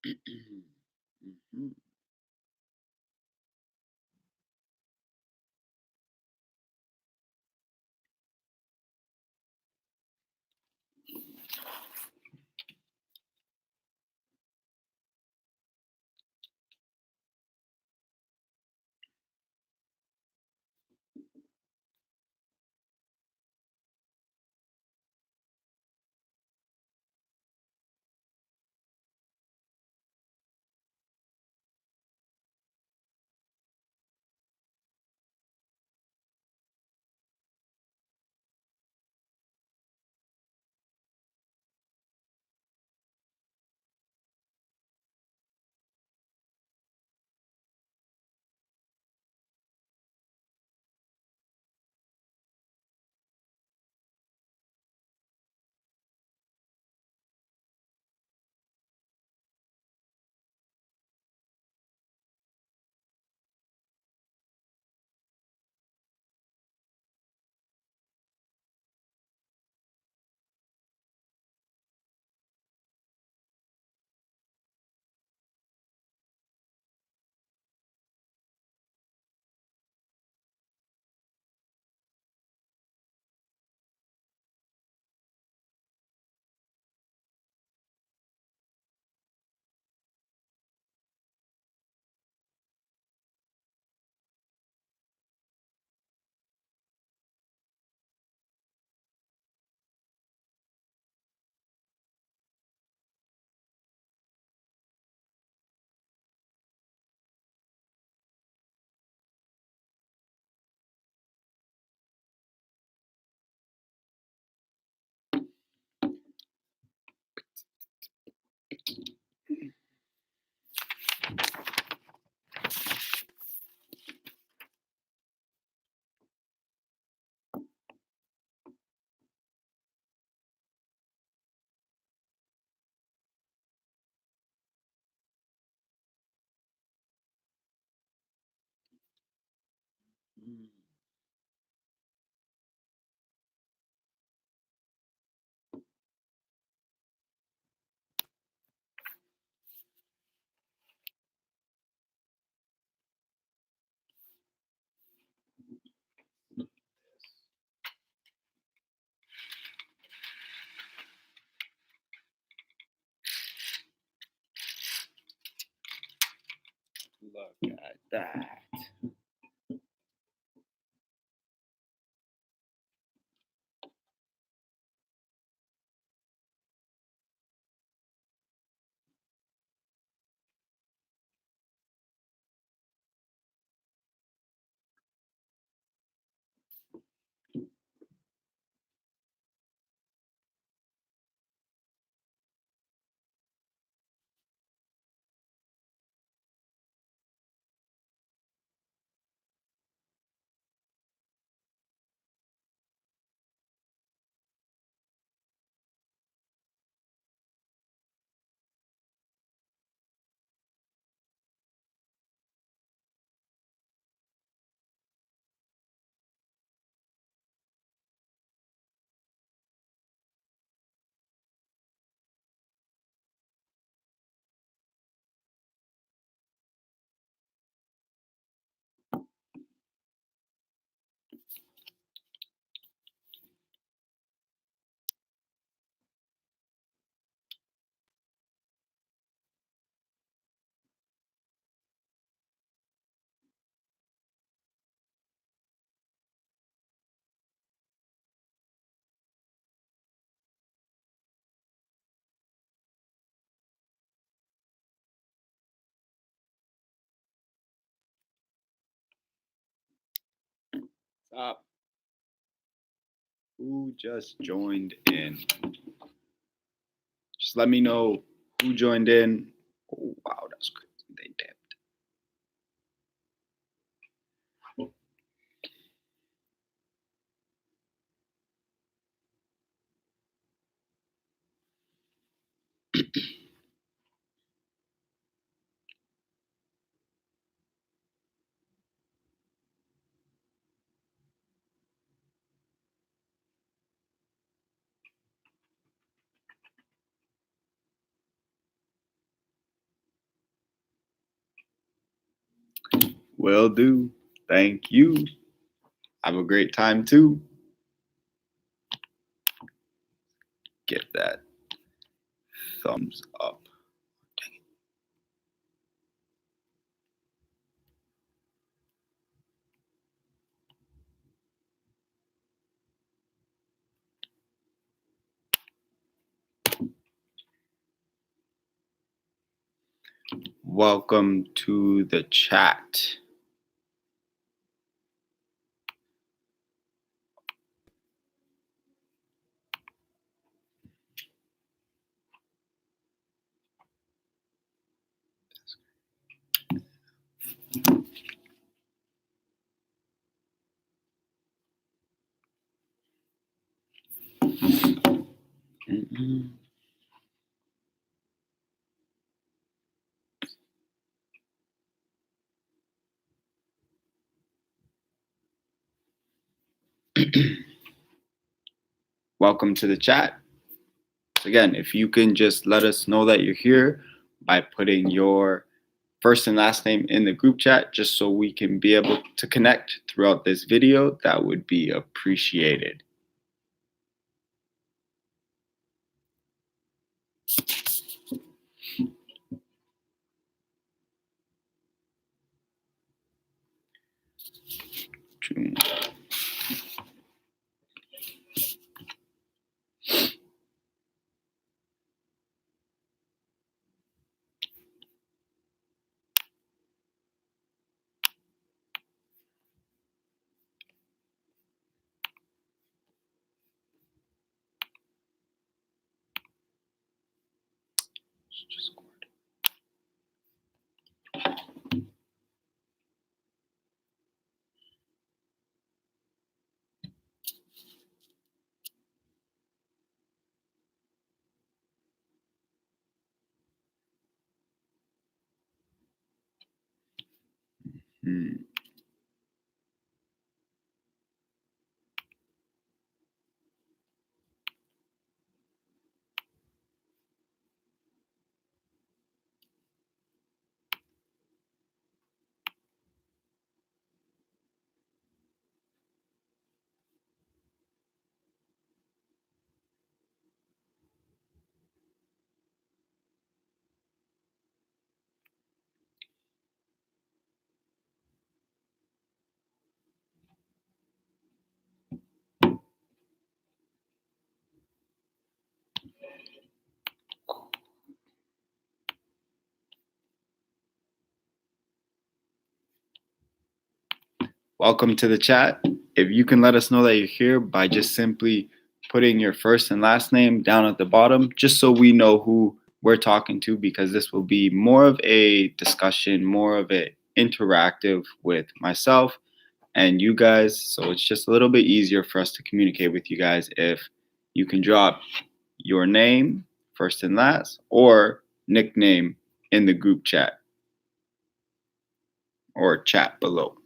Mhm. Mm. Look at that. Stop. Who just joined in? Just let me know who joined in. Oh, wow, that's crazy. They dipped. Will do. Thank you. Have a great time too. Give that thumbs up. Welcome to the chat. Welcome to the chat. Again, if you can just let us know that you're here by putting your first and last name in the group chat, just so we can be able to connect throughout this video, that would be appreciated. Welcome to the chat. If you can let us know that you're here by just simply putting your first and last name down at the bottom, just so we know who we're talking to, because this will be more of a discussion, more of an interactive with myself and you guys. So it's just a little bit easier for us to communicate with you guys if you can drop your name, first and last, or nickname in the group chat or chat below.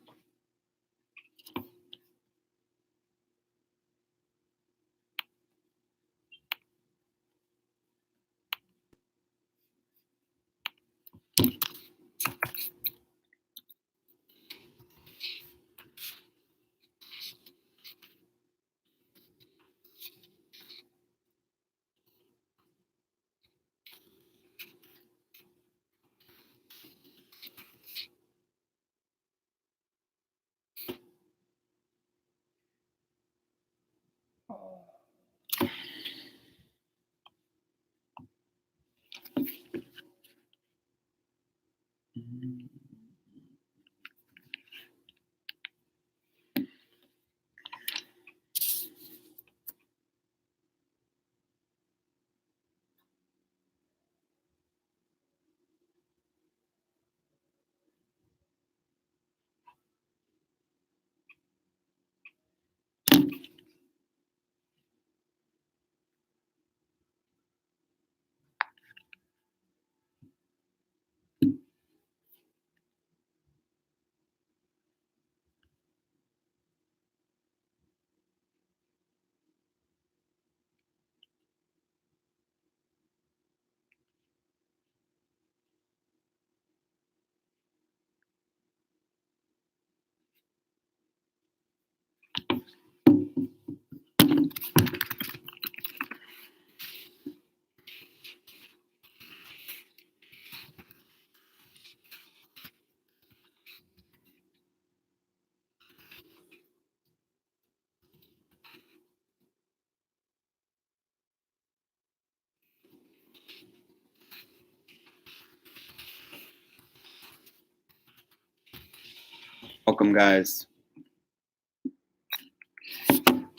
Welcome, guys.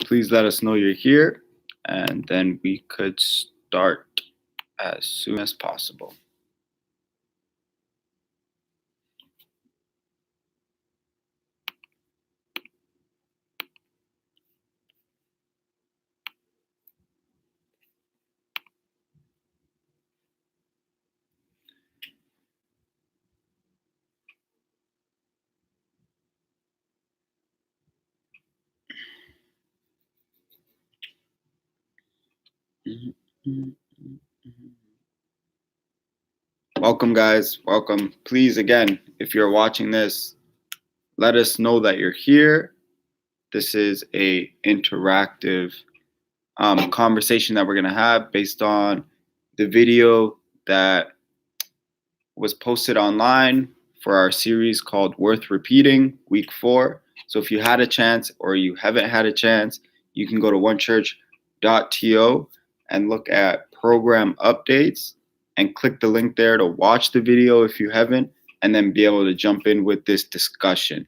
Please let us know you're here, and then we could start as soon as possible. Welcome, guys. Welcome. Please, again, if you're watching this, let us know that you're here. This is a interactive conversation that we're going to have based on the video that was posted online for our series called Worth Repeating, week 4. So if you had a chance or you haven't had a chance, you can go to onechurch.to and look at program updates and click the link there to watch the video if you haven't, and then be able to jump in with this discussion.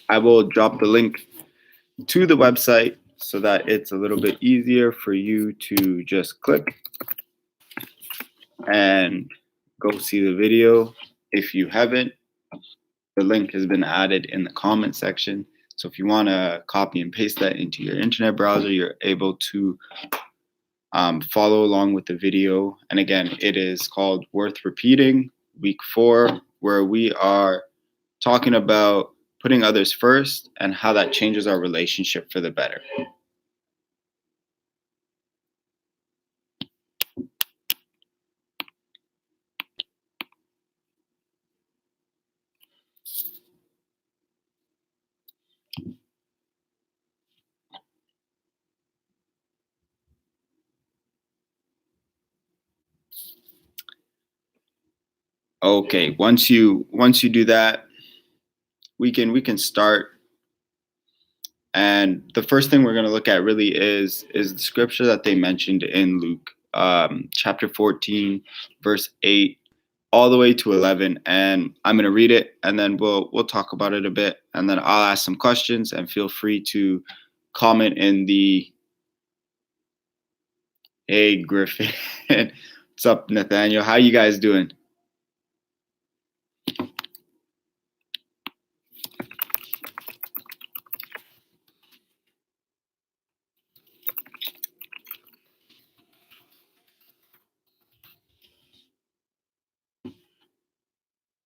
I will drop the link to the website so that it's a little bit easier for you to just click and go see the video. If you haven't, the link has been added in the comment section. So if you want to copy and paste that into your internet browser, you're able to follow along with the video. And again, it is called Worth Repeating, week 4, where we are talking about putting others first and how that changes our relationship for the better. Okay, once you do that, we can start. And the first thing we're going to look at really is the scripture that they mentioned in Luke, chapter 14, verse 8, all the way to 11. And I'm going to read it, and then we'll talk about it a bit, and then I'll ask some questions, and feel free to comment in the. Hey, Griffin. What's up, Nathaniel? How you guys doing?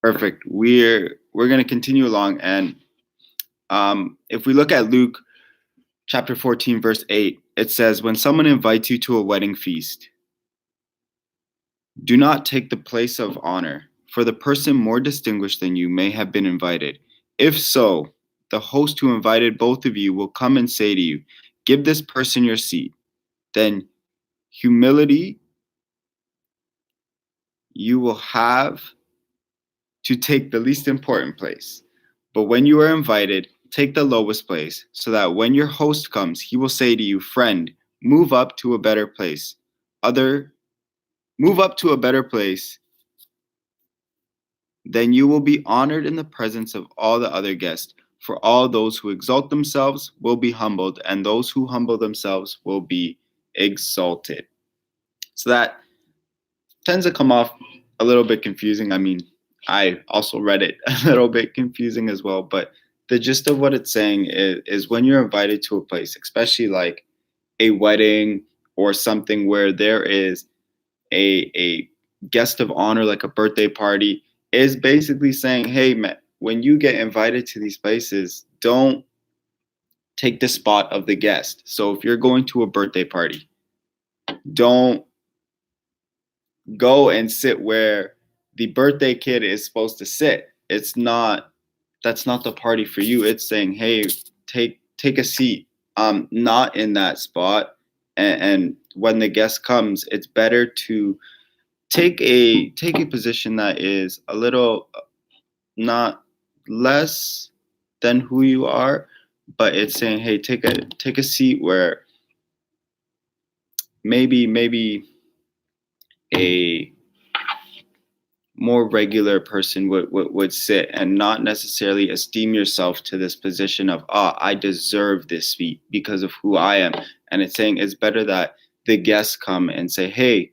Perfect. We're going to continue along, and if we look at Luke chapter 14, verse 8, it says, "When someone invites you to a wedding feast, do not take the place of honor, for the person more distinguished than you may have been invited. If so, the host who invited both of you will come and say to you, 'Give this person your seat.' Then humility you will have to take the least important place. But when you are invited, take the lowest place, so that when your host comes, he will say to you, 'Friend, move up to a better place.' Move up to a better place. Then you will be honored in the presence of all the other guests. For all those who exalt themselves will be humbled, and those who humble themselves will be exalted." So that tends to come off a little bit confusing. I mean, I also read it a little bit confusing as well, but the gist of what it's saying is when you're invited to a place, especially like a wedding or something where there is a guest of honor, like a birthday party, is basically saying, hey, man, when you get invited to these places, don't take the spot of the guest. So if you're going to a birthday party, don't go and sit where the birthday kid is supposed to sit. That's not the party for you. It's saying, hey, take a seat, not in that spot. And when the guest comes, it's better to take a position that is a little not less than who you are, but it's saying, hey, take a seat where maybe a more regular person would sit, and not necessarily esteem yourself to this position of, I deserve this seat because of who I am. And it's saying it's better that the guests come and say, hey,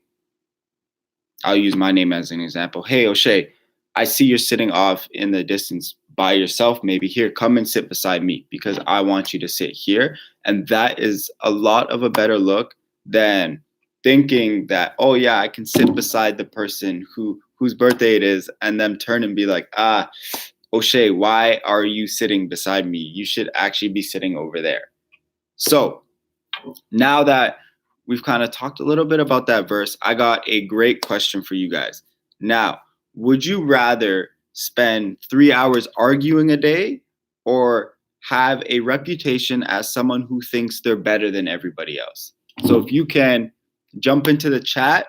I'll use my name as an example. Hey, O'Shea, I see you're sitting off in the distance by yourself. Maybe here, come and sit beside me because I want you to sit here. And that is a lot of a better look than thinking that, oh yeah, I can sit beside the person whose birthday it is, and then turn and be like, O'Shea, why are you sitting beside me? You should actually be sitting over there. So now that we've kind of talked a little bit about that verse, I got a great question for you guys. Now, would you rather spend 3 hours arguing a day or have a reputation as someone who thinks they're better than everybody else? So if you can jump into the chat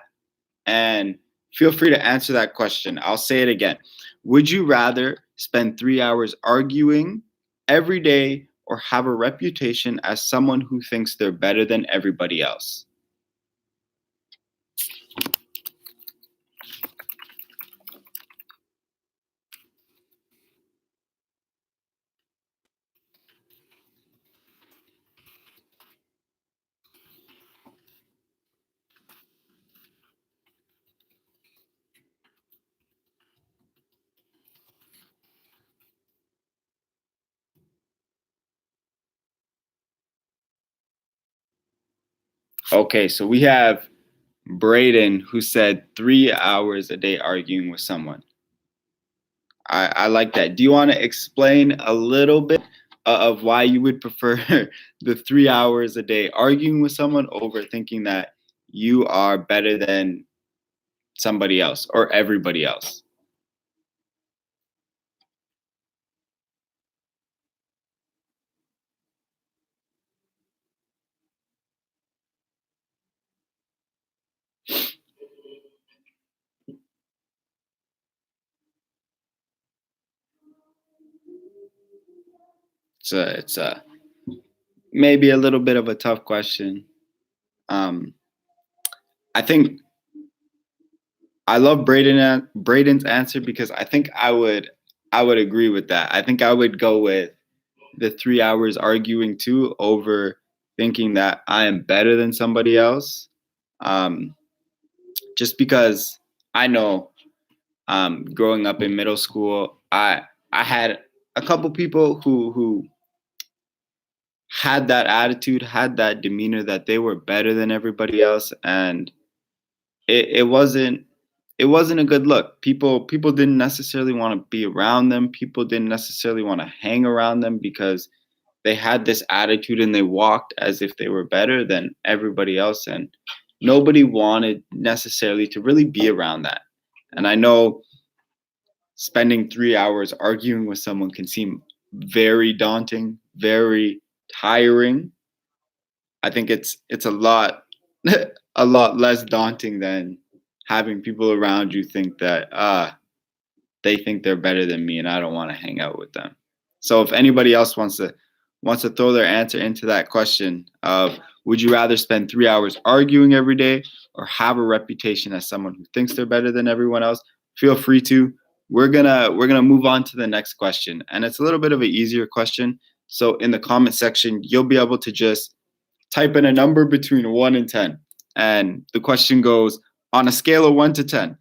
and feel free to answer that question. I'll say it again. Would you rather spend 3 hours arguing every day or have a reputation as someone who thinks they're better than everybody else? Okay, so we have Braden who said 3 hours a day arguing with someone. I like that. Do you want to explain a little bit of why you would prefer the 3 hours a day arguing with someone over thinking that you are better than somebody else or everybody else? It's a maybe a little bit of a tough question. Um, I think I love Braden's answer because I think I would agree with that. I think I would go with the 3 hours arguing too over thinking that I am better than somebody else. Um, just because I know growing up in middle school, I had a couple people who had that attitude, had that demeanor that they were better than everybody else, and it wasn't a good look. People didn't necessarily want to be around them. People didn't necessarily want to hang around them because they had this attitude and they walked as if they were better than everybody else, and nobody wanted necessarily to really be around that. And I know spending 3 hours arguing with someone can seem very daunting, very tiring. I think it's a lot a lot less daunting than having people around you think that they think they're better than me and I don't want to hang out with them. So if anybody else wants to throw their answer into that question of, would you rather spend 3 hours arguing every day or have a reputation as someone who thinks they're better than everyone else, feel free to. We're gonna move on to the next question, and it's a little bit of an easier question. So in the comment section, you'll be able to just type in a number between 1 and 10, and the question goes, on a scale of 1 to 10,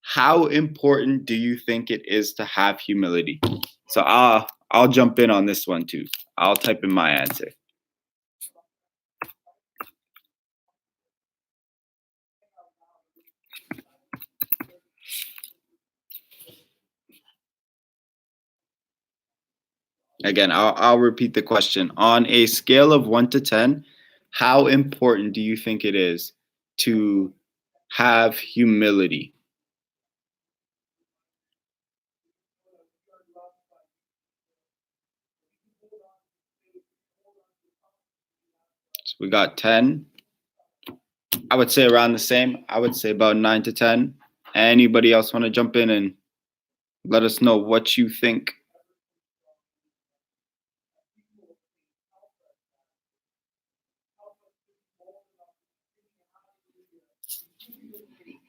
how important do you think it is to have humility? So I'll jump in on this one too. I'll type in my answer. Again, I'll repeat the question. On a scale of 1 to 10, how important do you think it is to have humility? So we got 10. I would say around the same. I would say about 9 to 10. Anybody else want to jump in and let us know what you think?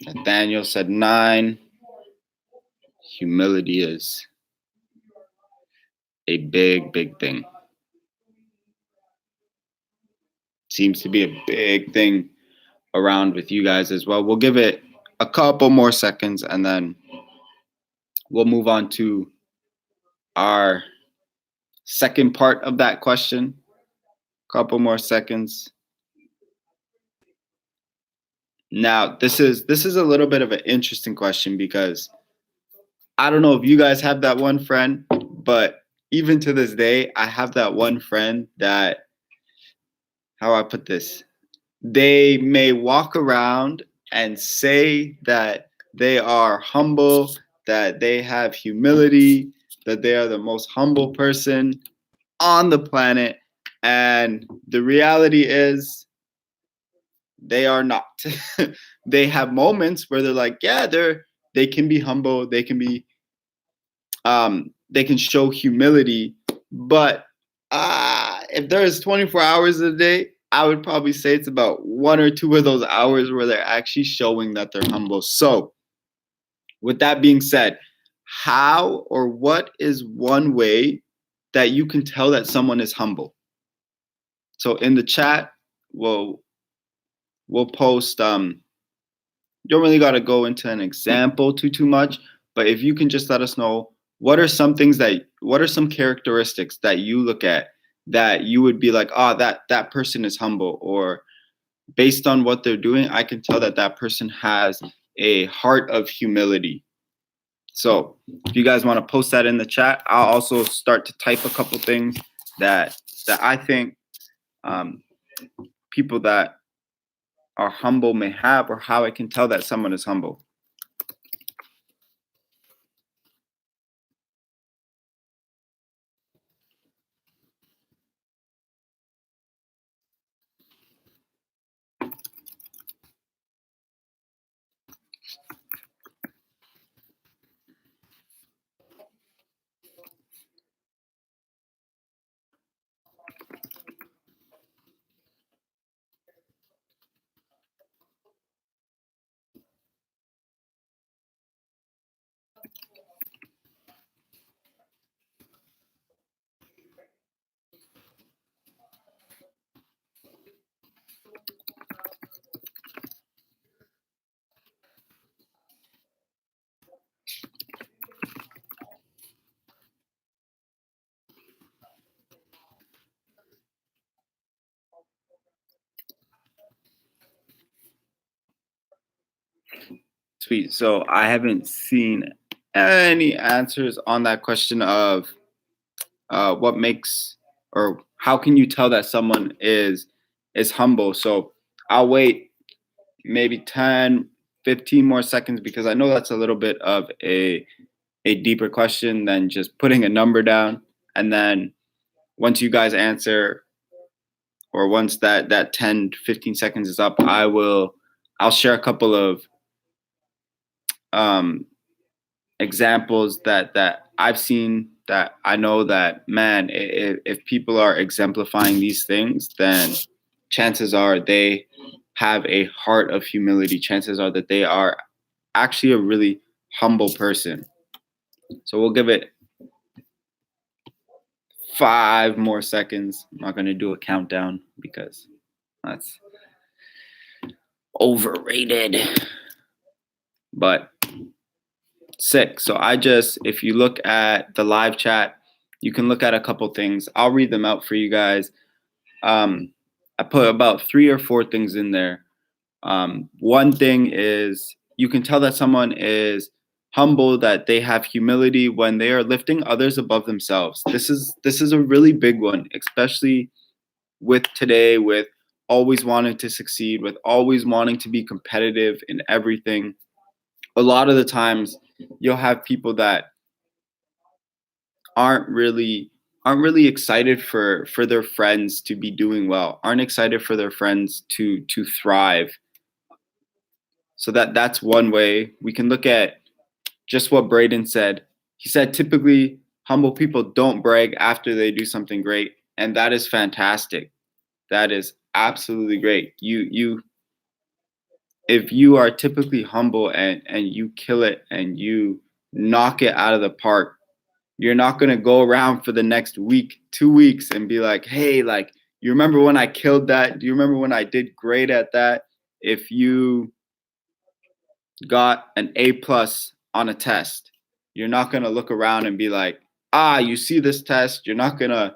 Nathaniel said 9. Humility is a big, big thing. Seems to be a big thing around with you guys as well. We'll give it a couple more seconds and then we'll move on to our second part of that question. Couple more seconds. Now, this is a little bit of an interesting question because I don't know if you guys have that one friend, but even to this day, I have that one friend that, how I put this, they may walk around and say that they are humble, that they have humility, that they are the most humble person on the planet. And the reality is they are not. They have moments where they're like, yeah, they can be humble, they can be they can show humility, but if there's 24 hours a day, I would probably say it's about 1 or 2 of those hours where they're actually showing that they're humble. So, with that being said, how or what is one way that you can tell that someone is humble? So in the chat, we'll post. You don't really got to go into an example too much, but if you can just let us know what are some characteristics that you look at that you would be like, oh, that person is humble, or based on what they're doing, I can tell that that person has a heart of humility. So if you guys want to post that in the chat, I'll also start to type a couple things that I think people that are humble may have, or how I can tell that someone is humble. Sweet. So I haven't seen any answers on that question of what makes, or how can you tell that someone is humble. So I'll wait maybe 10, 15 more seconds because I know that's a little bit of a deeper question than just putting a number down. And then once you guys answer, or once that 10, 15 seconds is up, I'll share a couple of examples that I've seen, that I know that, man, if people are exemplifying these things, then chances are they have a heart of humility. Chances are that they are actually a really humble person. So we'll give it 5 more seconds. I'm not going to do a countdown because that's overrated. But 6. So if you look at the live chat, you can look at a couple things. I'll read them out for you guys. I put about 3 or 4 things in there. One thing is, you can tell that someone is humble, that they have humility when they are lifting others above themselves. This is a really big one, especially with today, with always wanting to succeed, with always wanting to be competitive in everything. A lot of the times you'll have people that aren't really excited for their friends to be doing well, aren't excited for their friends to thrive. So that's one way. We can look at just what Braden said. He said typically humble people don't brag after they do something great, and that is fantastic. That is absolutely great. You if you are typically humble and you kill it and you knock it out of the park, you're not going to go around for the next week, 2 weeks and be like, hey, like, you remember when I killed that? Do you remember when I did great at that? If you got an A plus on a test, you're not going to look around and be like, you see this test. You're not going to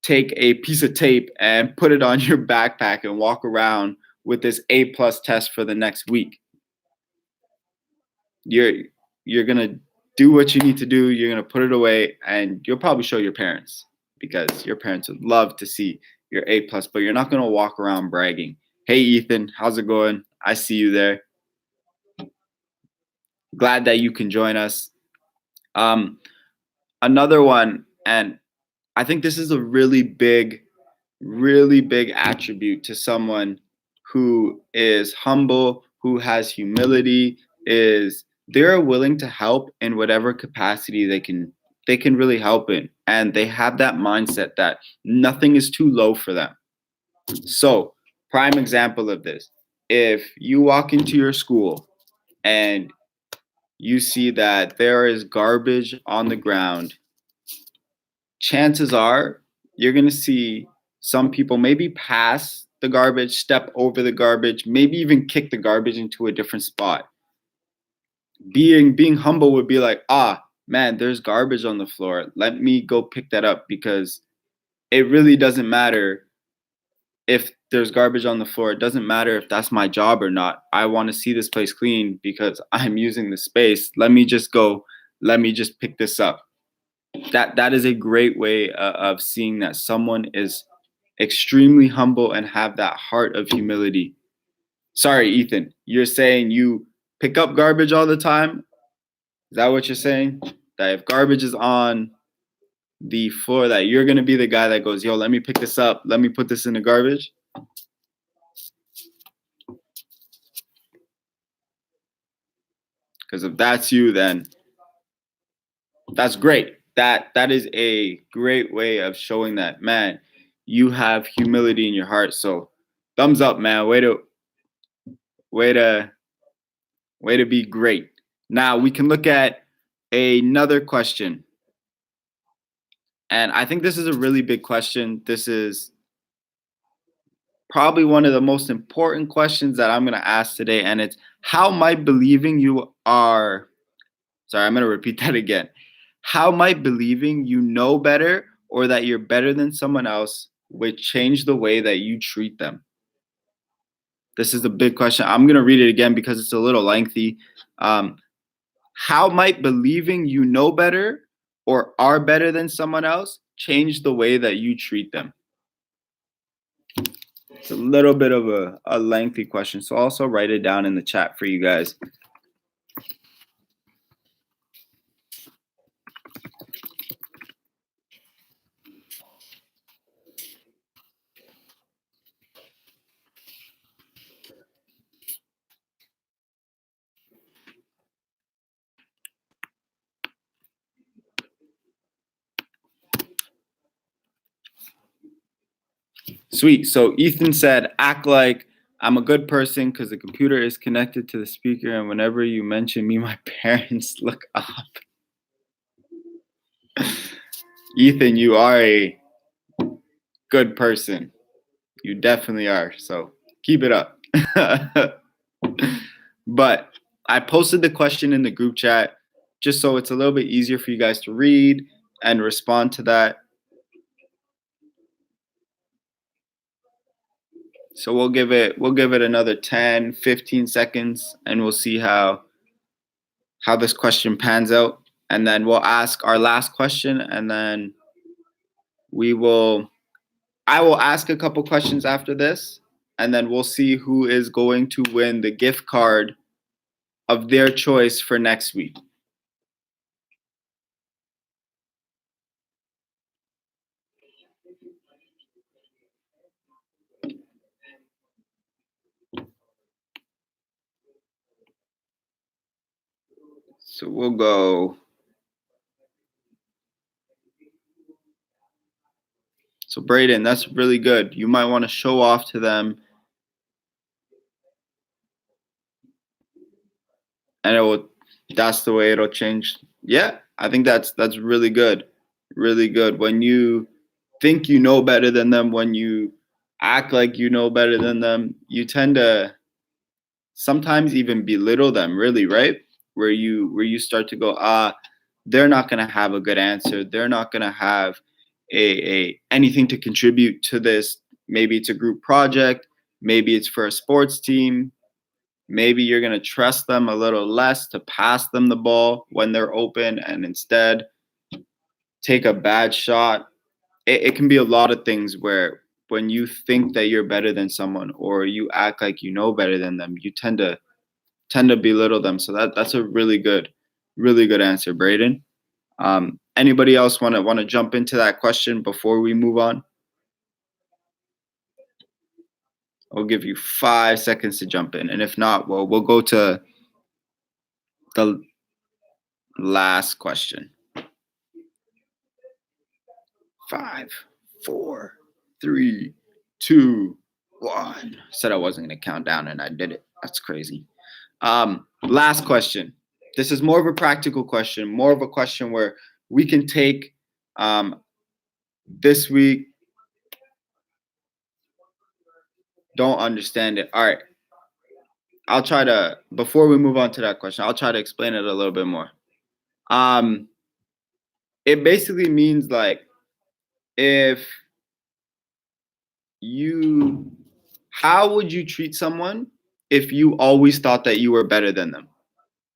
take a piece of tape and put it on your backpack and walk around with this A plus test for the next week. You're going to do what you need to do. You're going to put it away, and you'll probably show your parents because your parents would love to see your A plus, but you're not going to walk around bragging. Hey, Ethan, how's it going? I see you there. Glad that you can join us. Another one, and I think this is a really big attribute to someone who is humble, who has humility, is they're willing to help in whatever capacity they can really help in. And they have that mindset that nothing is too low for them. So, prime example of this. If you walk into your school and you see that there is garbage on the ground, chances are you're going to see some people maybe pass the garbage, step over the garbage, maybe even kick the garbage into a different spot. Being humble would be like, man, there's garbage on the floor. Let me go pick that up, because it really doesn't matter if there's garbage on the floor. It doesn't matter if that's my job or not. I want to see this place clean because I'm using the space. Let me just pick this up. That is a great way of seeing that someone is extremely humble and have that heart of humility. Sorry, Ethan, you're saying you pick up garbage all the time? Is that what you're saying? That if garbage is on the floor, that you're going to be the guy that goes, yo, let me pick this up. Let me put this in the garbage? Because if that's you, then that's great. That is a great way of showing that, man, you have humility in your heart. So thumbs up, man. Way to be great. Now we can look at another question. And I think this is a really big question. This is probably one of the most important questions that I'm going to ask today. And it's, how might believing you are, sorry, I'm going to repeat that again. How might believing you know better or that you're better than someone else would change the way that you treat them? This is a big question. I'm going to read it again because it's a little lengthy. How might believing you know better or are better than someone else change the way that you treat them? It's a little bit of a lengthy question, so also write it down in the chat for you guys. Sweet. So Ethan said, act like I'm a good person because the computer is connected to the speaker, and whenever you mention me, my parents look up. Ethan, you are a good person. You definitely are. So keep it up. But I posted the question in the group chat just so it's a little bit easier for you guys to read and respond to that. So we'll give it another 10, 15 seconds and we'll see how this question pans out. And then we'll ask our last question, and then I will ask a couple questions after this, and then we'll see who is going to win the gift card of their choice for next week. So we'll go. So Braden, that's really good. You might want to show off to them, and it will. That's the way it'll change. Yeah, I think that's really good. Really good. When you think you know better than them, when you act like you know better than them, you tend to sometimes even belittle them, really, right? Where you start to go, they're not gonna have a good answer. They're not gonna have a anything to contribute to this. Maybe it's a group project, maybe it's for a sports team. Maybe you're gonna trust them a little less to pass them the ball when they're open and instead take a bad shot. It can be a lot of things where when you think that you're better than someone or you act like you know better than them, you tend to belittle them. So that's a really good answer, Braden. Anybody else want to jump into that question before we move on? I'll give you 5 seconds to jump in, and if not, well, we'll go to the last question. 5, 4, 3, 2, 1. Said I wasn't gonna count down, and I did it. That's crazy. Last question. This is more of a practical question, more of a question where we can take this week. Don't understand it. All right. I'll try to, before we move on to that question, I'll try to explain it a little bit more. It basically means like if you, how would you treat someone if you always thought that you were better than them?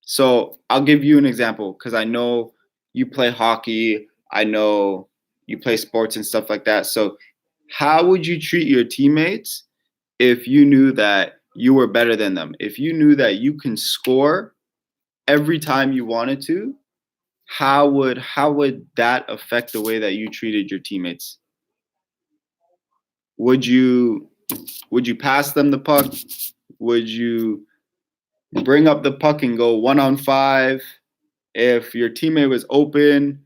So I'll give you an example because I know you play hockey. I know you play sports and stuff like that. So how would you treat your teammates if you knew that you were better than them? If you knew that you can score every time you wanted to, how would that affect the way that you treated your teammates? Would you pass them the puck? Would you bring up the puck and go 1-on-5? If your teammate was open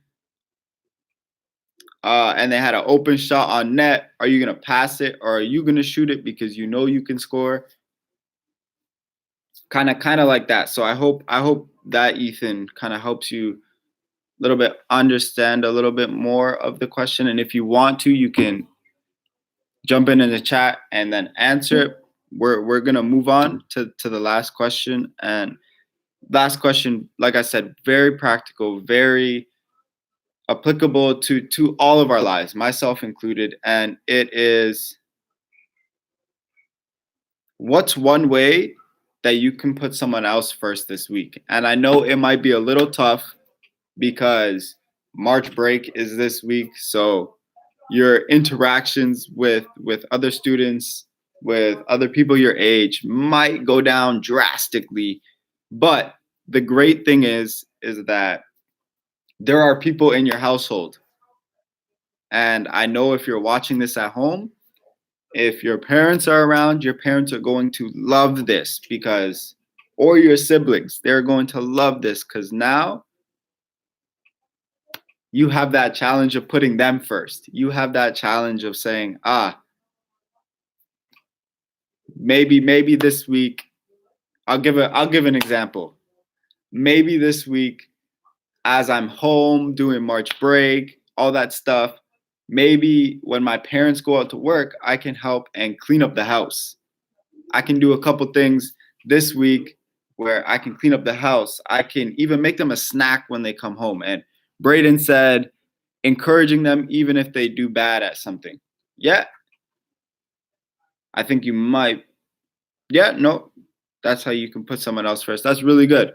and they had an open shot on net, are you gonna pass it or are you gonna shoot it because you know you can score? Kind of like that. So I hope that, Ethan, kind of helps you a little bit understand a little bit more of the question. And if you want to, you can jump in the chat and then answer it. We're gonna move on to the last question. And last question, like I said, very practical, very applicable to all of our lives, myself included. And it is, what's one way that you can put someone else first this week? And I know it might be a little tough because March break is this week. So your interactions with other students, with other people your age might go down drastically. But the great thing is that there are people in your household. And I know if you're watching this at home, if your parents are around, your parents are going to love this because, or your siblings, they're going to love this because now you have that challenge of putting them first. You have that challenge of saying, maybe this week, I'll give an example. Maybe this week, as I'm home doing March break, all that stuff, maybe when my parents go out to work, I can help and clean up the house. I can do a couple things this week where I can clean up the house. I can even make them a snack when they come home. And Braden said, encouraging them even if they do bad at something. Yeah. I think you might. Yeah, no, that's how you can put someone else first. That's really good.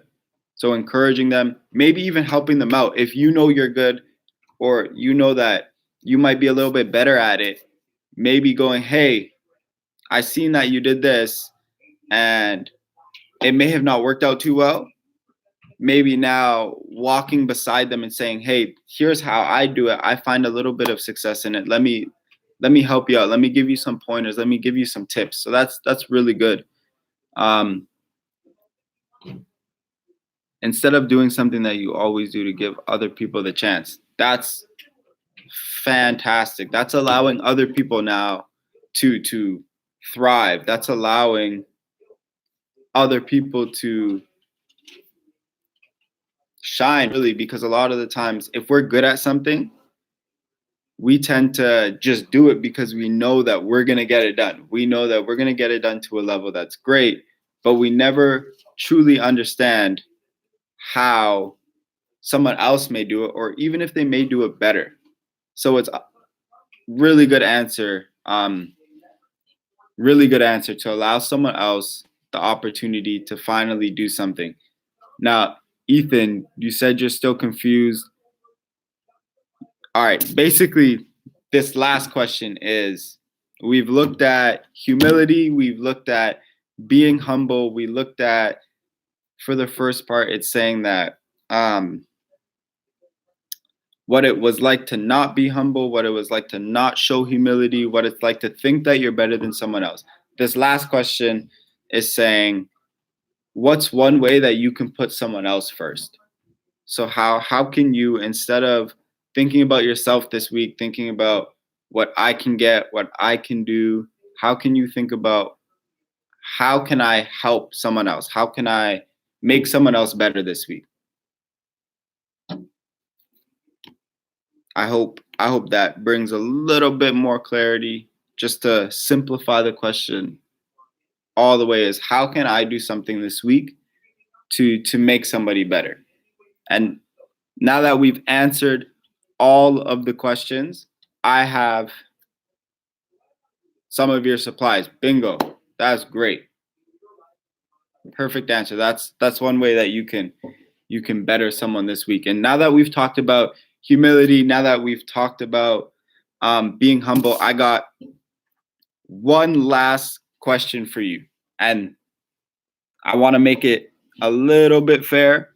So encouraging them, maybe even helping them out. If you know you're good or you know that you might be a little bit better at it, maybe going, hey, I seen that you did this and it may have not worked out too well. Maybe now walking beside them and saying, hey, here's how I do it. I find a little bit of success in it. Let me help you out. Let me give you some pointers. Let me give you some tips. So that's really good. instead of doing something that you always do to give other people the chance. That's fantastic. That's allowing other people now to thrive. That's allowing other people to shine, really, because a lot of the times if we're good at something, we tend to just do it because we know that we're going to get it done. We know that we're going to get it done to a level that's great, but we never truly understand how someone else may do it, or even if they may do it better. So it's a really good answer. Really good answer to allow someone else the opportunity to finally do something. Now, Ethan, you said you're still confused. All right, basically, this last question is, we've looked at humility, we've looked at being humble, we looked at, for the first part, it's saying that what it was like to not be humble, what it was like to not show humility, what it's like to think that you're better than someone else. This last question is saying, what's one way that you can put someone else first? So how can you, instead of thinking about yourself this week, thinking about what I can get, what I can do, how can you think about, how can I help someone else? How can I make someone else better this week? I hope that brings a little bit more clarity. Just to simplify the question all the way, is how can I do something this week to make somebody better? And now that we've answered all of the questions, I have some of your supplies. Bingo. That's great. Perfect answer. That's one way that you can better someone this week. And now that we've talked about humility, now that we've talked about being humble, I got one last question for you. And I want to make it a little bit fair.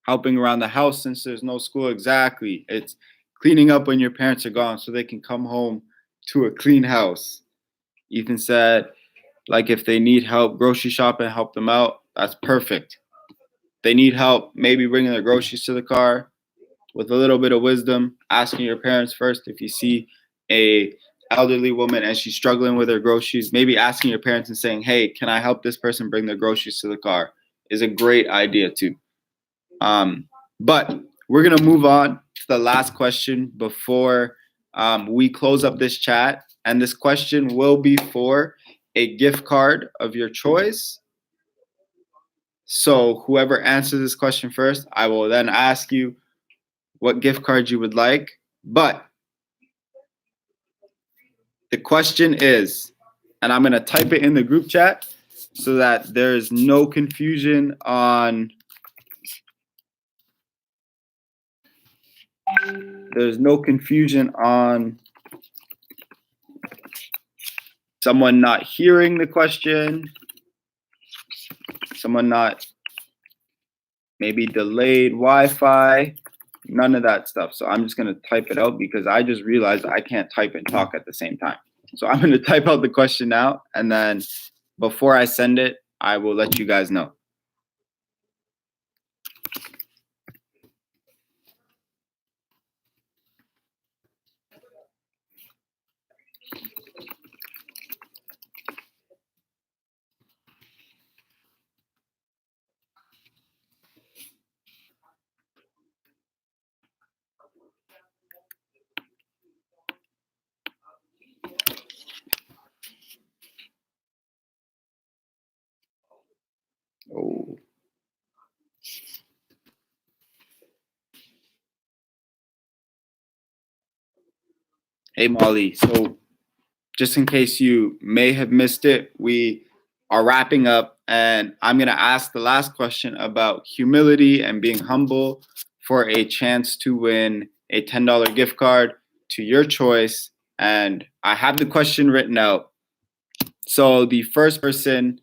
Helping around the house since there's no school. Exactly. It's cleaning up when your parents are gone so they can come home to a clean house. Ethan said, like, if they need help grocery shopping, help them out. That's perfect. They need help maybe bringing their groceries to the car. With a little bit of wisdom, asking your parents first. If you see a elderly woman and she's struggling with her groceries, maybe asking your parents and saying, hey, can I help this person bring their groceries to the car, is a great idea too. But we're going to move on to the last question before we close up this chat. And this question will be for a gift card of your choice. So whoever answers this question first, I will then ask you what gift card you would like. But the question is, and I'm going to type it in the group chat so that there's no confusion on someone not hearing the question, someone not maybe delayed Wi-Fi, none of that stuff. So I'm just going to type it out because I just realized I can't type and talk at the same time. So I'm going to type out the question now, and then before I send it, I will let you guys know. Oh. Hey, Molly. So just in case you may have missed it, we are wrapping up, and I'm going to ask the last question about humility and being humble for a chance to win a $10 gift card to your choice. And I have the question written out. So the first person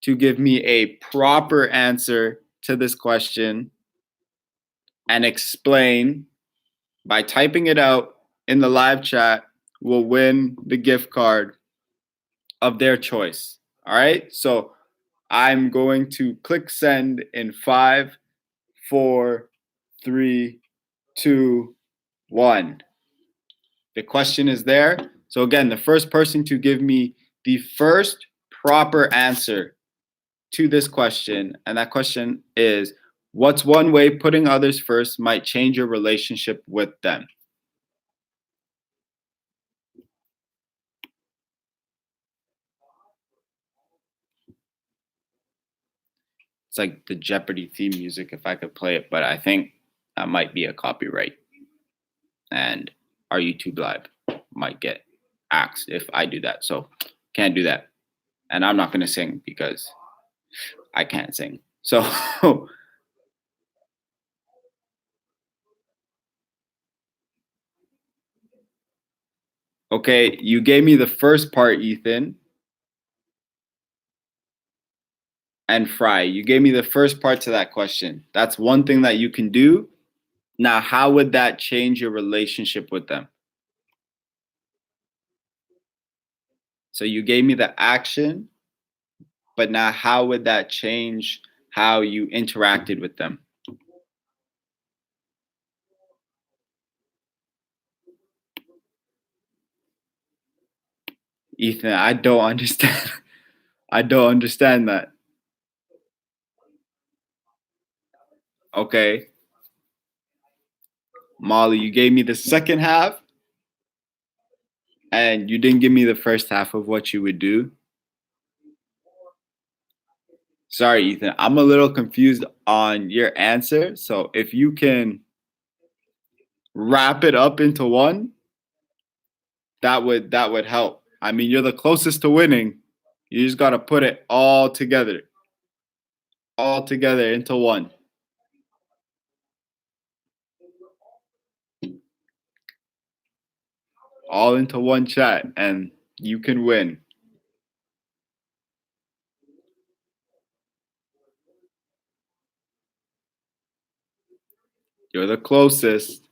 to give me a proper answer to this question and explain by typing it out in the live chat will win the gift card of their choice. All right. So I'm going to click send in 5, 4, 3, 2, 1. The question is there. So again, the first person to give me the first proper answer to this question, and that question is, what's one way putting others first might change your relationship with them? It's like the Jeopardy theme music if I could play it, but I think that might be a copyright. And our YouTube live might get axed if I do that. So can't do that. And I'm not going to sing because I can't sing. So okay, you gave me the first part, Ethan. And Fry, you gave me the first part to that question. That's one thing that you can do. Now, how would that change your relationship with them? So you gave me the action, but now how would that change how you interacted with them? Ethan, I don't understand. I don't understand that. Okay. Molly, you gave me the second half and you didn't give me the first half of what you would do. Sorry, Ethan. I'm a little confused on your answer. So if you can wrap it up into one, that would help. I mean, you're the closest to winning. You just got to put it all together into one. All into one chat, and you can win. You're the closest.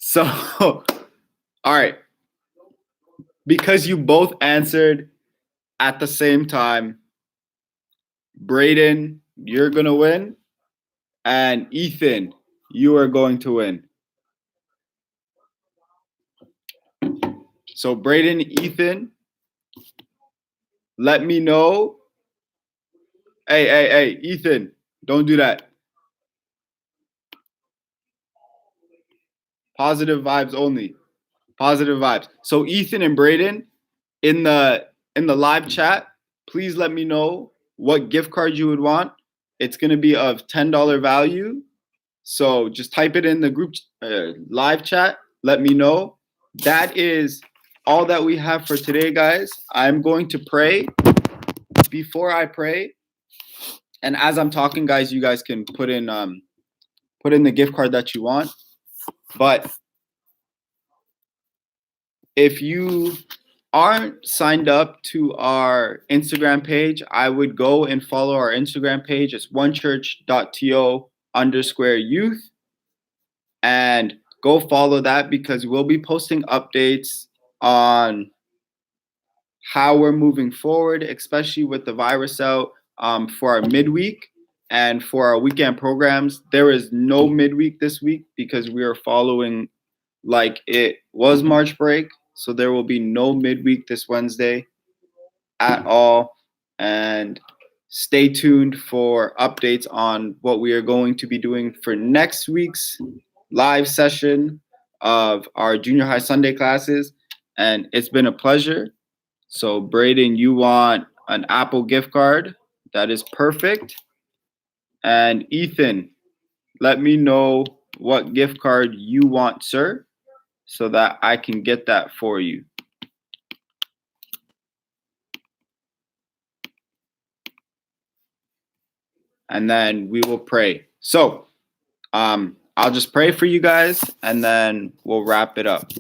So, all right. Because you both answered at the same time, Braden, you're going to win. And Ethan, you are going to win. So, Braden, Ethan, let me know. Hey, Ethan, don't do that. Positive vibes only. Positive vibes. So, Ethan and Braden, in the live chat, please let me know what gift card you would want. It's going to be of $10 value. So just type it in the group live chat. Let me know. That is all that we have for today, guys. I'm going to pray. Before I pray, and as I'm talking, guys, you guys can put in the gift card that you want. But if you aren't signed up to our Instagram page, I would go and follow our Instagram page. It's onechurch.to_youth. And go follow that because we'll be posting updates on how we're moving forward, especially with the virus out for our midweek and for our weekend programs. There is no midweek this week because we are following like it was March break. So there will be no midweek this Wednesday at all. And stay tuned for updates on what we are going to be doing for next week's live session of our junior high Sunday classes. And it's been a pleasure. So, Braden, you want an Apple gift card? That is perfect. And Ethan, let me know what gift card you want, sir, so that I can get that for you. And then we will pray. So, I'll just pray for you guys and then we'll wrap it up.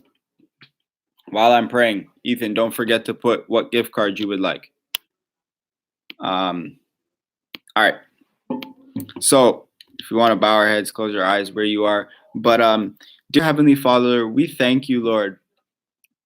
While I'm praying, Ethan, don't forget to put what gift card you would like. All right. So if you want to bow our heads, close your eyes where you are. But dear Heavenly Father, we thank you, Lord.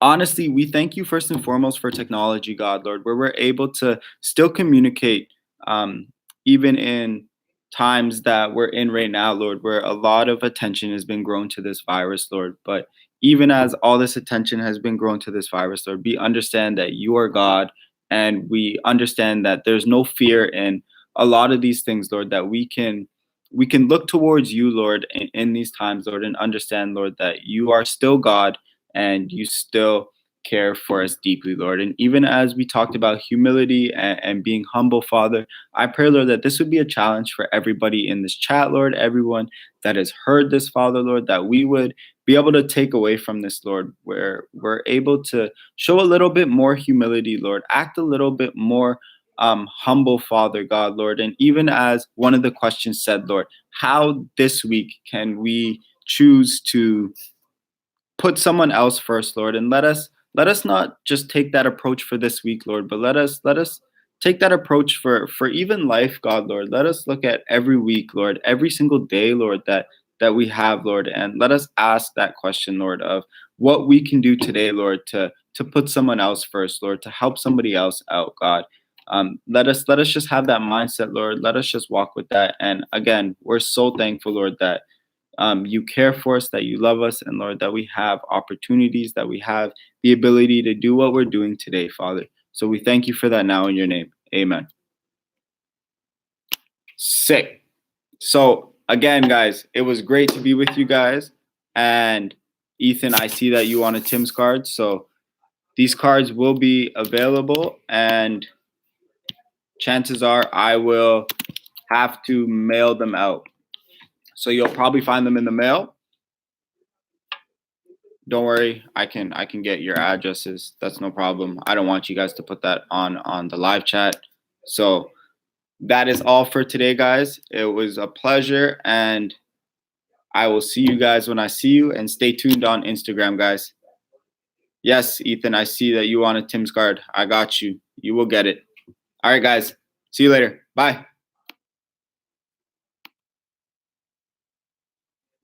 Honestly, we thank you first and foremost for technology, God, Lord, where we're able to still communicate, um, even in times that we're in right now, Lord, where a lot of attention has been grown to this virus, Lord. But even as all this attention has been grown to this virus, Lord, we understand that you are God, and we understand that there's no fear in a lot of these things, Lord, that we can look towards you, Lord, in these times, Lord, and understand, Lord, that you are still God and you still care for us deeply, Lord. And even as we talked about humility and being humble, Father, I pray, Lord, that this would be a challenge for everybody in this chat, Lord, everyone that has heard this, Father, Lord, that we would be able to take away from this, Lord, where we're able to show a little bit more humility, Lord, act a little bit more humble, Father God, Lord. And even as one of the questions said, Lord, how this week can we choose to put someone else first, Lord, and let us not just take that approach for this week, Lord, but let us take that approach for even life, God, Lord. Let us look at every week, Lord, every single day, Lord, that we have, Lord, and let us ask that question, Lord, of what we can do today, Lord, to put someone else first, Lord, to help somebody else out, God. Let us just have that mindset, Lord. Let us just walk with that. And again, we're so thankful, Lord, that you care for us, that you love us, and Lord, that we have opportunities, that we have the ability to do what we're doing today, Father. So we thank you for that now in your name. Amen. Sick. So again, guys, it was great to be with you guys. And Ethan, I see that you wanted Tim's cards. So these cards will be available, and chances are I will have to mail them out. So you'll probably find them in the mail. Don't worry, I can get your addresses. That's no problem. I don't want you guys to put that on the live chat. So that is all for today, guys. It was a pleasure, and I will see you guys when I see you, and stay tuned on Instagram, guys. Yes, Ethan, I see that you wanted Tim's card. I got you. You will get it. All right, guys. See you later. Bye.